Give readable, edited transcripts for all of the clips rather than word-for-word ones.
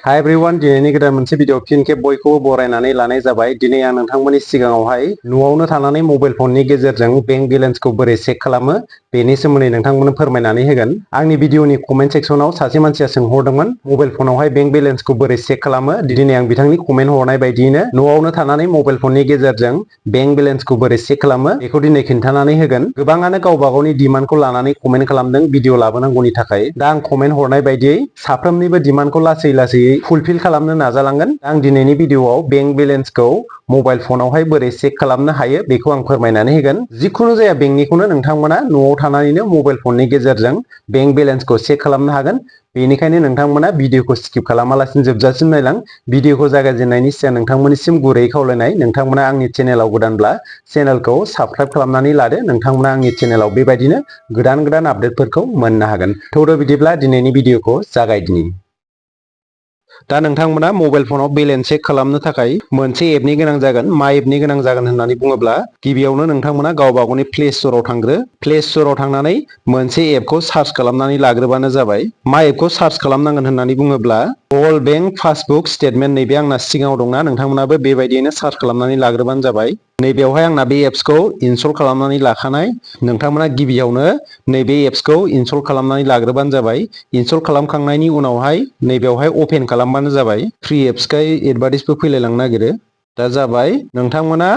हाय एभ्रिवान, दिनैनि गोदान मोनसे भिडिअ फिन खेब बयखौबो बरायनानै लानाय जाबाय। दिनै आं नोंथांमोननि सिगाङावहाय न'आवनो थानानै मबाइल फननि गेजेरजों बेंक बेलेन्सखौ बोरै चेक खालामो बेनि सोमोन्दै नोंथांमोननो फोरमायनानै होगोन। आंनि भिडिअनि कमेन्ट सेक्सनाव सासे मानसिया सोंहरदोंमोन मबाइल फनावहाय बेंक बेलेन्सखौ बोरै चेक खालामो। दिनै आं बिथांनि कमेन्ट हरनाय बायदियैनो न'आवनो थानानै मबाइल फननि गेजेरजों बेंक बेलेन्सखौ बोरै चेक खालामो बेखौ दिनै खिन्थानानै होगोन। गोबाङानो गावबा गावनि डिमान्डखौ लानानै कमेन्ट खालामदों भिडिअ लाबोनांगौनि थाखाय। दा आं कमेन्ट हरनाय बायदियै साफ्रोमनिबो डिमान्डखौ लासै लासै फुलफिल खालामनो नाजालांगोन। आं दिनैनि भिडिअआव बेंक बेलेन्सखौ मबाइल फनावहाय बोरै चेक खालामनो हायो बेखौ आं फोरमायनानै होगोन। जिखुनु जाया बेंकनिखौनो नोंथांमोना न'आव थानानैनो मबाइल फननि गेजेरजों बेंक बेलेन्सखौ चेक खालामनो हागोन। बेनिखायनो नोंथांमोना भिडिअखौ स्किप खालामालासिनो जोबजासिम नायलां। भिडिअखौ जागायजेननायनि सिगां नोंथांमोननिसिम गुरैयै खावलायनाय, नोंथांमोना आंनि चेनेलाव गोदानब्ला चेनेलखौ साबस्क्राइब खालामनानै लादो। नोंथांमोना आंनि चेनेलाव बेबायदिनो गोदान गोदान आपडेटफोरखौ मोननो हागोन। थौदो बिदिब्ला दिनैनि भिडिअखौ जागायदिनि। दा नोंथांमोना मबाइल फनाव बेलेन्स चेक खालामनो थाखाय मोनसे एपनि गोनां जागोन। मा एपनि गोनां जागोन होननानै बुङोब्ला गिबियावनो नोंथांमोना गावबा गावनि प्ले स्ट'राव थांग्रो। प्ले स्ट'राव थांनानै मोनसे एपखौ सार्च खालामनानै लाग्रोबानो जाबाय। मा एपखौ सार्च खालामनांगोन होननानै बुङोब्ला वर्ल्ड बेंक पासबुक स्टेटमेन्ट, नैबे आंना सिगाङाव दंना, नोंथांमोनाबो बेबायदियैनो सार्च खालामनानै लाग्रोबानो जाबाय। नैबेयावहाय आंना बे एप्सखौ इनस्टल खालामनानै लाखानाय। नोंथांमोना गिबियावनो नैबे एप्सखौ इनस्टल खालामनानै लाग्रोबानो जाबाय। इनस्टल खालामखांनायनि उनावहाय नैबेयावहाय अपेन खालामबानो जाबाय। फ्रि एप्सखाय एडभार्टाइसबो फैलायलांनो नागिरो। दा जाबाय, नोंथांमोना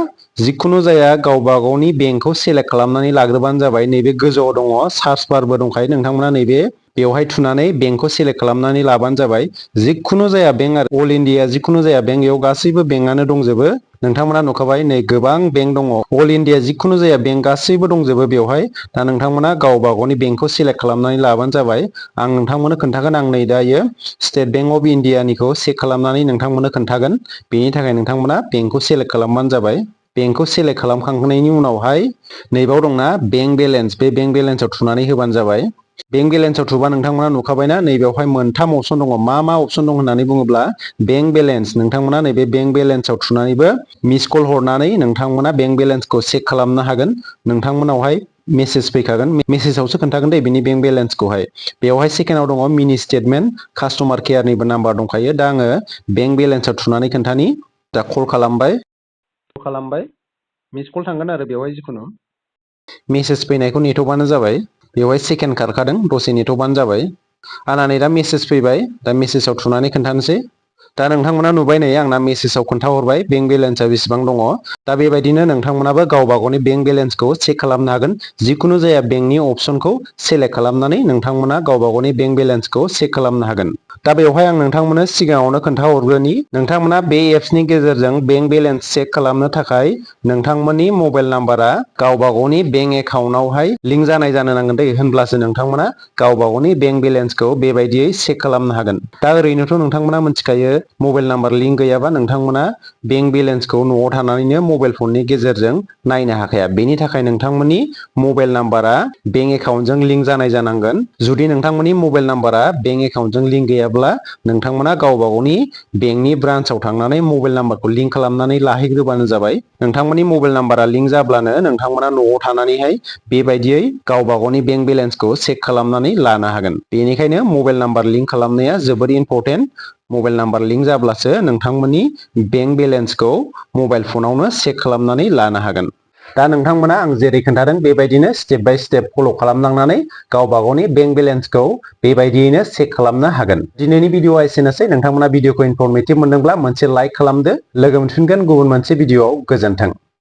जिखुनु जाया गावबा गावनि बेंकखौ सेलेक्ट खालामनानै लाग्रोबानो जाबाय। नैबे गोजौआव दङ सार्च बारबो दंखायो, नोंथांमोना नैबे बेवहाय थुनानै बेंकखौ सेलेक्ट खालामनानै लाबानो जाबाय। जिखुनु जाया बेंक आरो अल इन्डिया जिखुनु जाया बेंक, बेयाव गासैबो बेंकआनो दंजोबो। नोंथांमोना नुखाबाय नै गोबां बेंक दङ। अल इन्डिया जिखुनु जाया बेंक गासैबो दंजोबो बेवहाय। दा नोंथांमोना गावबा गावनि बेंकखौ सेलेक्ट खालामनानै लाबानो जाबाय। आं नोंथांमोननो खोन्थागोन, आं नै दायो स्टेट बेंक अफ इन्डियानिखौ चेक खालामनानै नोंथांमोननो खोन्थागोन। बेनि थाखाय नोंथांमोना बेंकखौ सेलेक्ट खालामबानो जाबाय। बेंकखौ सेलेक्ट खालामखांनायनि उनावहाय नैबाव दंना बेंक बेलेन्स, बे बेंक बेलेन्सआव थुनानै होबानो जाबाय। बेंक बेलेन्सआव थुबा नोंथांमोना नुखाबायना नैबेयावहाय मोनथाम अपसन दङ। मा अपसन दं होननानै बुङोब्ला बेंक बेलेन्स, नोंथांमोना नैबे बेंक बेलेन्सआव थुनानैबो मिस कल हरनानै नोंथांमोना बेंक बेलेन्सखौ चेक खालामनो हागोन। नोंथांमोनावहाय मेसेज फैखागोन, मेसेजावसो खोन्थागोन दे बिनि बेंक बेलेन्सखौहाय। बेवहाय सेकेन्डआव दङ मिनि स्टेटमेन्ट, कास्टमार केयारनिबो नाम्बार दंखायो। दा आङो बेंक बेलेन्सआव थुनानै खोन्थानि। दा कल खालामबाय, मिस कल थांगोन आरो बेवहाय जिखुनु मेसेज फैनायखौ नेथ'बानो जाबाय। बेवहाय सेकेन्ड खारखादों, दसे नेथ'बानो जाबाय। आंना नै दा मेसेज फैबाय। दा मेसेजाव थुनानै खोन्थानोसै। दा नोंथांमोना नुबाय नै आंना मेसेजाव खोन्थाहरबाय बेंक बेलेन्सआ बेसेबां दङ। दा बेबायदिनो नोंथांमोनाबो गावबा गावनि बेंक बेलेन्सखौ चेक खालामनो हागोन। जिखुनु जाया बेंकनि अपसनखौ सेलेक्ट खालामनानै नोंथांमोना गावबा गावनि बेंक बेलेन्सखौ चेक खालामनो हागोन। दा बेवहाय आं नोंथांमोननो सिगाङावनो खोन्थाहरग्रोनि, नोंथांमोना बे एप्सनि गेजेरजों बेंक बेलेन्स चेक खालामनो थाखाय नोंथांमोननि मबाइल नाम्बारा गावबा गावनि बेंक एकाउन्टआवहाय लिंक जानाय जानो नांगोन दै, होनब्लासो नोंथांमोना गावबा गावनि बेंक बेलेन्सखौ बेबायदियै चेक खालामनो हागोन। दा ओरैनोथ' नोंथांमोना मिथिखायो मबाइल नाम्बार लिंक गैयाबा नोंथांमोना बेंक बेलेन्सखौ न'आव थानानैनो मबाइल फननि गेजेरजों नायनो हाखाया। बेनि थाखाय नोंथांमोननि मबाइल नाम्बारा बेंक एकाउन्टजों लिंक जानाय जानांगोन। जुदि नोंथांमोननि मबाइल नाम्बारा बेंक एकाउन्टजों लिंक गैयाब्ला नोंथांमोना गावबा गावनि बेंकनि ब्रान्सआव थांनानै मबाइल नाम्बारखौ लिंक खालामनानै लाहैग्रोबानो जाबाय। नोंथांमोननि मबाइल नाम्बारा लिंक जाब्लानो नोंथांमोना न'आव थानानैहाय बेबायदियै गावबा गावनि बेंक बेलेन्सखौ चेक खालामनानै लानो हागोन। बेनिखायनो मबाइल नाम्बार लिंक खालामनाया जोबोद इम्परटेन्ट। मबाइल नाम्बार लिंक जाब्लासो नोंथांमोननि बेंक बेलेन्सखौ मबाइल फनावनो चेक खालामनानै लानो हागोन। दा नोंथांमोना आं जेरै खोन्थादों बेबायदिनो स्टेप बाय स्टेप फल' खालामलांनानै गावबा गावनि बेंक बेलेन्सखौ बेबायदियैनो चेक खालामनो हागोन। दिनैनि भिडिअआ एसेनोसै। नोंथांमोना भिडिअखौ इनफरमेटिभ मोनदोंब्ला मोनसे लाइक खालामदो। लोगो मोनफिनगोन गुबुन मोनसे भिडिअआव। गोजोन्थों।